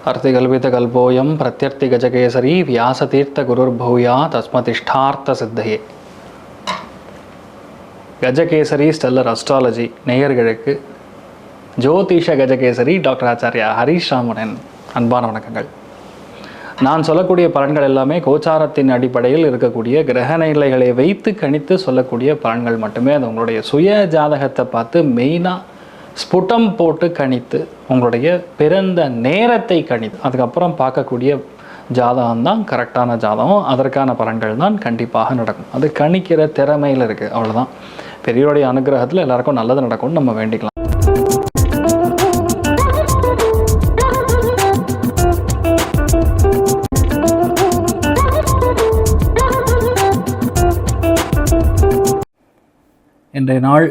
अर्तिकल्पितकल्पोऽयं प्रत्यर्तिगजकेसरी व्यासतीर्थगुरुर्भूया தஸ்மதிஷ்டார்த்த Gajakesari stellar astrology நேயர்களுக்கு ஜோதிஷ Gajakesari doctor Acharya Harish ராமனின் அன்பான வணக்கங்கள். நான் சொல்லக்கூடிய பலன்கள் எல்லாமே கோச்சாரத்தின் அடிப்படையில் இருக்கக்கூடிய கிரக நிலைகளை வைத்து கணித்து சொல்லக்கூடிய பலன்கள் மட்டுமே. அது உங்களுடைய சுய ஜாதகத்தை பார்த்து மெயினாக ஸ்புட்டம் போட்டு கணித்து உங்களுடைய பிறந்த நேரத்தை கணித்து அதுக்கப்புறம் பார்க்கக்கூடிய ஜாதகம் தான் கரெக்டான ஜாதகம். அதற்கான பலன்கள் தான் கண்டிப்பாக நடக்கும். அது கணிக்கிற திறமையில் இருக்குது, அவ்வளோதான். பெரியவருடைய அனுகிரகத்தில் எல்லாருக்கும் நல்லது நடக்கும்னு நம்ம வேண்டிக்கலாம். இன்றைய நாள்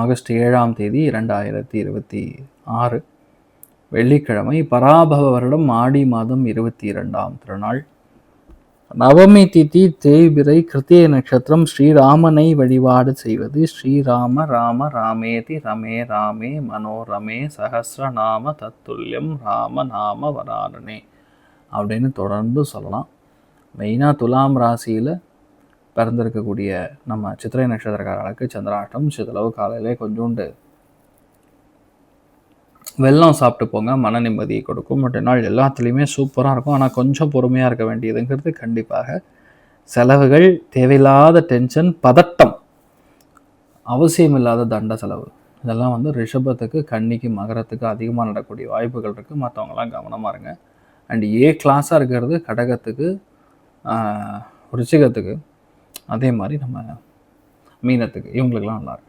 ஆகஸ்ட் 7ஆம் தேதி 2026 வெள்ளிக்கிழமை, பராபவ வருடம் ஆடி மாதம் 22ஆம் திருநாள், நவமி திதி, தேய்பிறை, கிருத்திய நட்சத்திரம். ஸ்ரீராமனை வழிபாடு செய்வது ஸ்ரீராம ராம ராமேதி ரமே ராமே மனோரமே சஹஸ்ரநாம தத்துல்யம் ராம நாம வராரணே அப்படின்னு தொடர்ந்து சொல்லலாம். மெயினாக துலாம் ராசியில் பிறந்திருக்கக்கூடிய நம்ம சித்திரை நட்சத்திரக்காரர்களுக்கு சந்திராட்டம். சிதளவு காலையிலே கொஞ்சோண்டு வெல்லம் சாப்பிட்டு போங்க, மன நிம்மதியை கொடுக்கும். மற்ற நாள் எல்லாத்துலேயுமே சூப்பராக இருக்கும். ஆனால் கொஞ்சம் பொறுமையாக இருக்க வேண்டியதுங்கிறது கண்டிப்பாக. செலவுகள், தேவையில்லாத டென்ஷன், பதட்டம், அவசியமில்லாத தண்ட செலவு, இதெல்லாம் ரிஷபத்துக்கு, கன்னிக்கு, மகரத்துக்கு அதிகமாக நடக்கக்கூடிய வாய்ப்புகள் இருக்குது. மற்றவங்களாம் கவனமாக இருங்க. அண்ட் ஏ கிளாஸாக இருக்கிறது கடகத்துக்கு, ருச்சிகத்துக்கு, அதே மாதிரி நம்ம மீனத்துக்கு, இவங்களுக்கெல்லாம் நல்லா இருக்கு.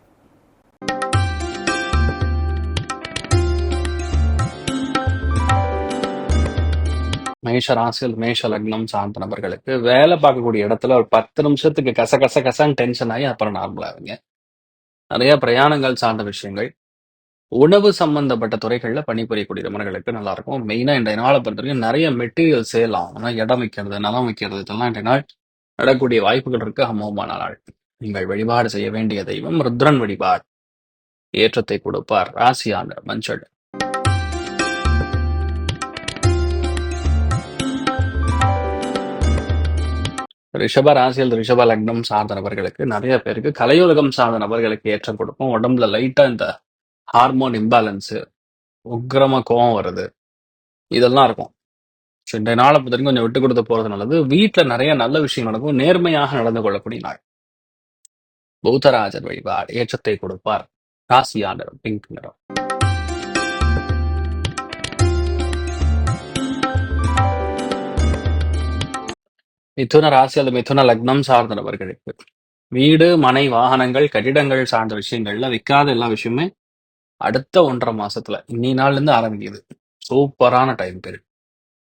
மேஷ ராசியில் மேஷ லக்னம் சார்ந்த நபர்களுக்கு வேலை பார்க்கக்கூடிய இடத்துல ஒரு 10 நிமிஷத்துக்கு கசன்னு டென்ஷன் ஆகி அப்புறம் நார்மலாகுங்க. நிறைய பிரயாணங்கள் சார்ந்த விஷயங்கள், உணவு சம்பந்தப்பட்ட துறைகளில் பணிபுரியக்கூடிய நபர்களுக்கு நல்லா இருக்கும். மெயினாக இன்றைய நாளை பொறுத்த வரைக்கும் நிறைய மெட்டீரியல் சேல் ஆகும். ஆனால் இடம் வைக்கிறது, நிலம் வைக்கிறது, இதெல்லாம் இன்றைய நாள் நடக்கக்கூடிய வாய்ப்புகள் இருக்கு. அமோகமான நாள். நீங்கள் வழிபாடு செய்ய வேண்டிய தெய்வம் ருத்ரன் வழிபாடு ஏற்றத்தை கொடுப்பார். ராசியான மஞ்சள். ரிஷப ராசியில் ரிஷப லக்னம் சார்ந்த நபர்களுக்கு, நிறைய பேருக்கு கலையுலகம் சார்ந்த நபர்களுக்கு ஏற்றம் கொடுக்கும். உடம்புல லைட்டா இந்த ஹார்மோன் இம்பேலன்ஸு, உக்கிரமா கோவம் வருது, இதெல்லாம் இருக்கும். இன்றைய நாளை பொறுத்த வரைக்கும் கொஞ்சம் விட்டு கொடுத்து போறது நல்லது. வீட்டில் நிறைய நல்ல விஷயம் நடக்கும். நேர்மையாக நடந்து கொள்ளக்கூடிய நாள். பௌத்தராஜர் வழிபாடு ஏற்றத்தை கொடுப்பார். ராசியான பிங்க் நிறம். மிதுன ராசி அல்லது மிதுன லக்னம் சார்ந்த நபர்களுக்கு வீடு, மனை, வாகனங்கள், கட்டிடங்கள் சார்ந்த விஷயங்கள்ல விற்காத எல்லா விஷயமே அடுத்த 1.5 மாசத்துல இன்னி நாள்ல இருந்து ஆரம்பிக்குது. சூப்பரான டைம் பீரியட்.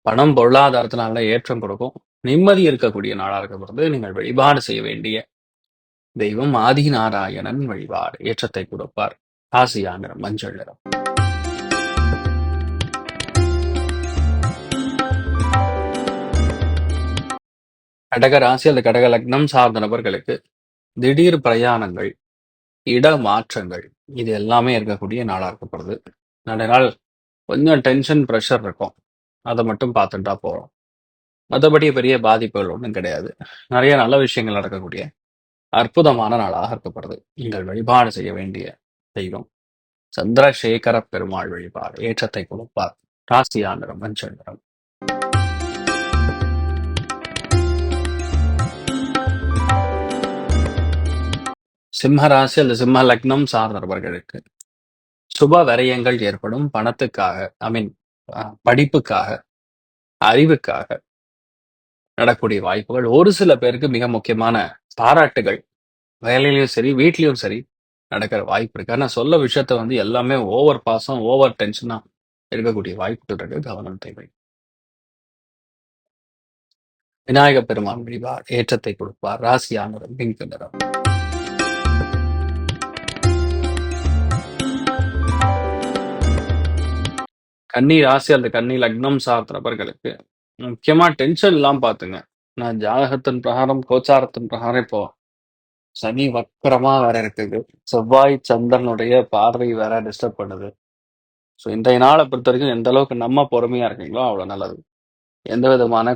பணம், பொருளாதாரத்தினால ஏற்றம் கொடுக்கும். நிம்மதி இருக்கக்கூடிய நாளா இருக்கப்படுறது. நீங்கள் வழிபாடு செய்ய வேண்டிய தெய்வம் ஆதிநாராயணன் வழிபாடு ஏற்றத்தை கொடுப்பார். ராசியா நிறம் மஞ்சள் நிறம். கடக ராசி அல்லது கடக லக்னம் சார்ந்த நபர்களுக்கு திடீர் பிரயாணங்கள், இட மாற்றங்கள், இது எல்லாமே இருக்கக்கூடிய நாளா இருக்கப்படுது. நிறைய நாள் கொஞ்சம் டென்ஷன், ப்ரெஷர் இருக்கும். அதை மட்டும் பார்த்துட்டா போறோம். மற்றபடி பெரிய பாதிப்புகள் ஒன்றும் கிடையாது. நிறைய நல்ல விஷயங்கள் நடக்கக்கூடிய அற்புதமான நாளாக இருக்கப்படுது. நீங்கள் வழிபாடு செய்ய வேண்டிய தெய்வம் சந்திரசேகர பெருமாள் வழிபாடு ஏற்றத்தை கொடுப்பார். ராசியா நிறம் மஞ்சள் நிறம். சிம்ம ராசி அல்லது சிம்ம லக்னம் சார்ந்த நபர்களுக்கு சுப விரயங்கள் ஏற்படும். பணத்துக்காக, படிப்புக்காக, அறிவுக்காக நடக்கூடிய வாய்ப்புகள். ஒரு சில பேருக்கு மிக முக்கியமான பாராட்டுகள் வேலையிலையும் சரி, வீட்லயும் சரி நடக்கிற வாய்ப்பு இருக்கு. ஆனால் சொல்ல விஷயத்த எல்லாமே ஓவர் பாசம், ஓவர் டென்ஷனா இருக்கக்கூடிய வாய்ப்புகள் இருக்கு. கவனம் தேவை. விநாயக பெருமான் வழிபாடு ஏற்றத்தை கொடுப்பார். ராசியான பிங்க் நிறம். கன்னி ராசி அல்லது கன்னி லக்னம் சார்ந்த நபர்களுக்கு முக்கியமா டென்ஷன் எல்லாம் பார்த்துங்க. நான் ஜாதகத்தின் பிரகாரம், கோச்சாரத்தின் பிரகாரம் இப்போ சனி வக்கரமா வேற இருக்குது. செவ்வாய் சந்திரனுடைய பார்வை வேற டிஸ்டர்ப் பண்ணுது. ஸோ இன்றைய நாளை பொறுத்த வரைக்கும் எந்த அளவுக்கு நம்ம பொறுமையாக இருக்கீங்களோ அவ்வளோ நல்லது. எந்த விதமான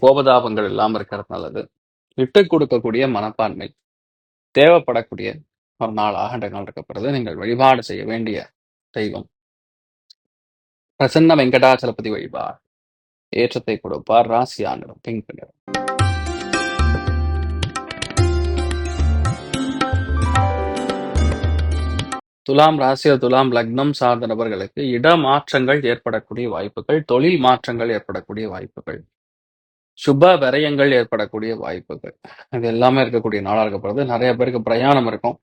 கோபதாபங்கள் இல்லாமல் இருக்கிறது நல்லது. விட்டு கொடுக்கக்கூடிய மனப்பான்மை தேவைப்படக்கூடிய ஒரு நாளாக இன்றைய நாள் இருக்கப்படுறது. நீங்கள் வழிபாடு செய்ய வேண்டிய தெய்வம் பிரசன்ன வெங்கடாச்சலபதி வழிபாடு ஏற்றத்தை கொடுப்பார். ராசி ஆண்டிடம் பிங்க் நிறம். துலாம் ராசியில் துலாம் லக்னம் சார்ந்த நபர்களுக்கு இடமாற்றங்கள் ஏற்படக்கூடிய வாய்ப்புகள், தொழில் மாற்றங்கள் ஏற்படக்கூடிய வாய்ப்புகள், சுப விரயங்கள் ஏற்படக்கூடிய வாய்ப்புகள், இது எல்லாமே இருக்கக்கூடிய நாளாக இருக்கப்படுறது. நிறைய பேருக்கு பிரயாணம் இருக்கும்.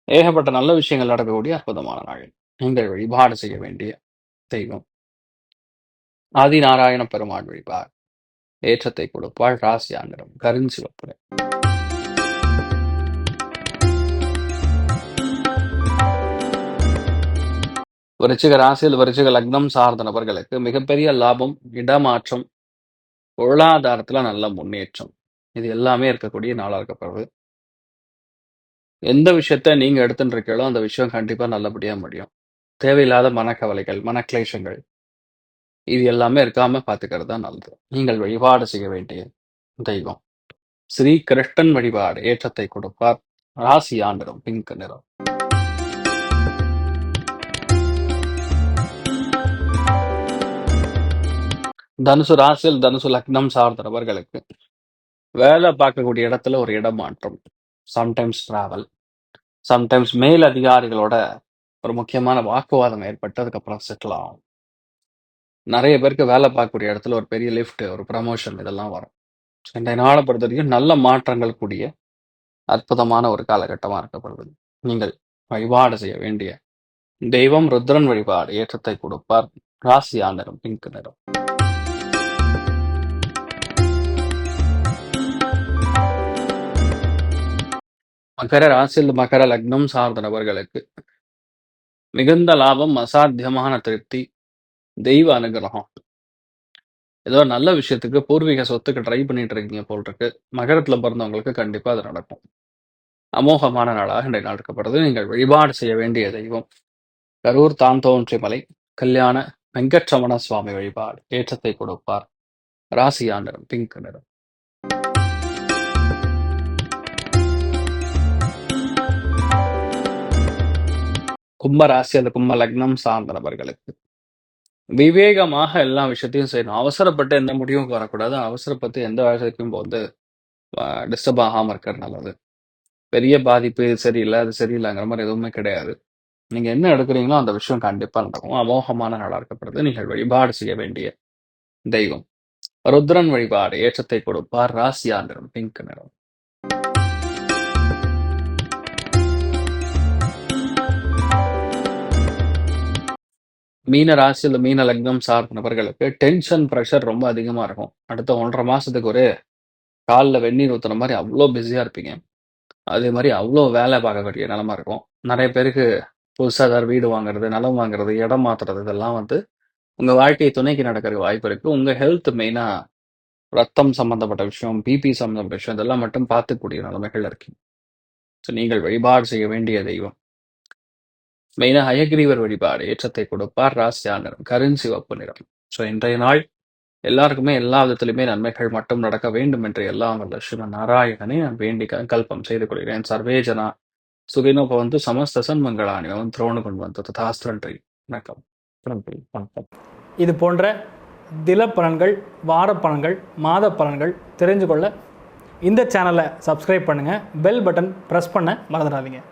ஏகப்பட்ட நல்ல விஷயங்கள் நடக்கக்கூடிய அற்புதமான நாள். நீங்கள் வழிபாடு செய்ய வேண்டிய தெய்வம் ஆதிநாராயண பெருமாள் வழிபாடு ஏற்றத்தை கொடுப்பாள். ராசி ஆண்டிடம் கருஞ்சிவப்பு. விருச்சிக ராசியில் விருச்சிக லக்னம் சார்ந்த நபர்களுக்கு மிகப்பெரிய லாபம், இடமாற்றம், பொருளாதாரத்துல நல்ல முன்னேற்றம், இது எல்லாமே இருக்கக்கூடிய நாளாக இருக்கப்படுறது. எந்த விஷயத்த நீங்க எடுத்துட்டு இருக்கீங்களோ அந்த விஷயம் கண்டிப்பா நல்லபடியா முடியும். தேவையில்லாத மனக்கவலைகள், மனக்லேஷங்கள் இது எல்லாமே இருக்காம பார்த்துக்கிறது தான் நல்லது. நீங்கள் வழிபாடு செய்ய வேண்டிய தெய்வம் ஸ்ரீ கிருஷ்ணன் வழிபாடு ஏற்றத்தை கொடுப்பார். ராசி ஆண்டிடம் பிங்க் நிறம். தனுசு ராசியில் தனுசு லக்னம் சார்ந்த நபர்களுக்கு வேலை பார்க்கக்கூடிய இடத்துல ஒரு இடமாற்றம், சம்டைம்ஸ் டிராவல், சம்டைம்ஸ் மேல் அதிகாரிகளோட ஒரு முக்கியமான வாக்குவாதம் ஏற்பட்டு அதுக்கப்புறம் செட்டில் ஆகும். நிறைய பேருக்கு வேலை பார்க்கக்கூடிய இடத்துல ஒரு பெரிய லிஃப்ட், ஒரு ப்ரமோஷன் இதெல்லாம் வரும். இன்றைய நாளை பொறுத்த வரைக்கும் நல்ல மாற்றங்கள் கூடிய அற்புதமான ஒரு காலகட்டமாக இருக்கப்படுது. நீங்கள் வழிபாடு செய்ய வேண்டிய தெய்வம் ருத்ரன் வழிபாடு ஏற்றத்தை கொடுப்பார். ராசி ஆண்டிடம் பிங்க் நிறம். மகர ராசியில் மகர லக்னம் சார்ந்த நபர்களுக்கு மிகுந்த லாபம், அசாத்தியமான திருப்தி, தெய்வ அனுகிரகம். ஏதோ நல்ல விஷயத்துக்கு பூர்வீக சொத்துக்கு ட்ரை பண்ணிட்டு இருக்கீங்க போல் இருக்கு. மகரத்துல பிறந்தவங்களுக்கு கண்டிப்பா அது நடக்கும். அமோகமான நாளாக இன்றைய நாள் இருக்கப்படுறது. நீங்கள் வழிபாடு செய்ய வேண்டிய தெய்வம் கரூர் தாந்தோன்றி மலை கல்யாண வெங்கட்ரமண சுவாமி வழிபாடு ஏற்றத்தை கொடுப்பார். ராசி ஆண்டிடம் பிங்க் நிறம். கும்ப ராசி அந்த கும்ப லக்னம் சார்ந்த நபர்களுக்கு விவேகமாக எல்லா விஷயத்தையும் செய்யணும். அவசரப்பட்டு எந்த முடிவும் வரக்கூடாது. அவசரப்பட்டு எந்த விஷயத்தையும் வந்து டிஸ்டர்ப் ஆகாம இருக்கிறது நல்லது. பெரிய பாதிப்பு, இது சரியில்லை அது சரியில்லைங்கிற மாதிரி எதுவுமே கிடையாது. நீங்க என்ன எடுக்கிறீங்களோ அந்த விஷயம் கண்டிப்பா நடக்கும். அமோகமான நாளாக இருக்கப்படுறது. நீங்கள் வழிபாடு செய்ய வேண்டிய தெய்வம் ருத்ரன் வழிபாடு ஏற்றத்தை கொடுப்பார். ராசி ஆண்டிடம் பிங்க் நிறம். மீன ராசியில் மீன லக்னம் சார்ந்த நபர்களுக்கு டென்ஷன் ப்ரெஷர் ரொம்ப அதிகமா இருக்கும். அடுத்த 1.5 மாசத்துக்கு ஒரு காலில் வெந்நீர் ஊத்துன மாதிரி அவ்வளோ பிஸியா இருப்பீங்க. அதே மாதிரி அவ்வளோ வேலை பார்க்கக்கூடிய நிலமா இருக்கும். நிறைய பேருக்கு புதுசாக ஏதாவது வீடு வாங்குறது, நிலம் வாங்குறது, இடம் மாத்துறது இதெல்லாம் வந்து உங்க வாழ்க்கை துணைக்கு நடக்கிற வாய்ப்பு இருக்கு. உங்க ஹெல்த் மெயினா ரத்தம் சம்பந்தப்பட்ட விஷயம், பிபி சம்பந்தப்பட்ட விஷயம் இதெல்லாம் மட்டும் பார்த்துக்கூடிய நிலைமைகள் இருக்கு. ஸோ நீங்கள் வழிபாடு செய்ய வேண்டிய தெய்வம் மெயினாக ஹயகிரீவர் வழிபாடு ஏற்றத்தை கொடுப்பார். ராசி ஆண்டிடம் கருஞ்சிவப்பு நிறம். ஸோ இன்றைய நாள் எல்லாருக்குமே எல்லா விதத்திலுமே நன்மைகள் மட்டும் நடக்க வேண்டும் என்று எல்லாம் வல்ல ஸ்ரீமன் நாராயணனை நான் வேண்டி கல்பம் செய்து கொள்கிறேன். சர்வே ஜனா சுகினோ பவந்து சமஸ்த சன்மங்களானி அவன் திரோணு கொண்டு வந்து ததாஸ்திரன்றி. வணக்கம். வணக்கம். இது போன்ற தில பலன்கள், வார பலன்கள், மாத பலன்கள் தெரிஞ்சு கொள்ள இந்த சேனலை சப்ஸ்கிரைப் பண்ணுங்கள். பெல் பட்டன் ப்ரெஸ் பண்ண மறந்துடாதீங்க.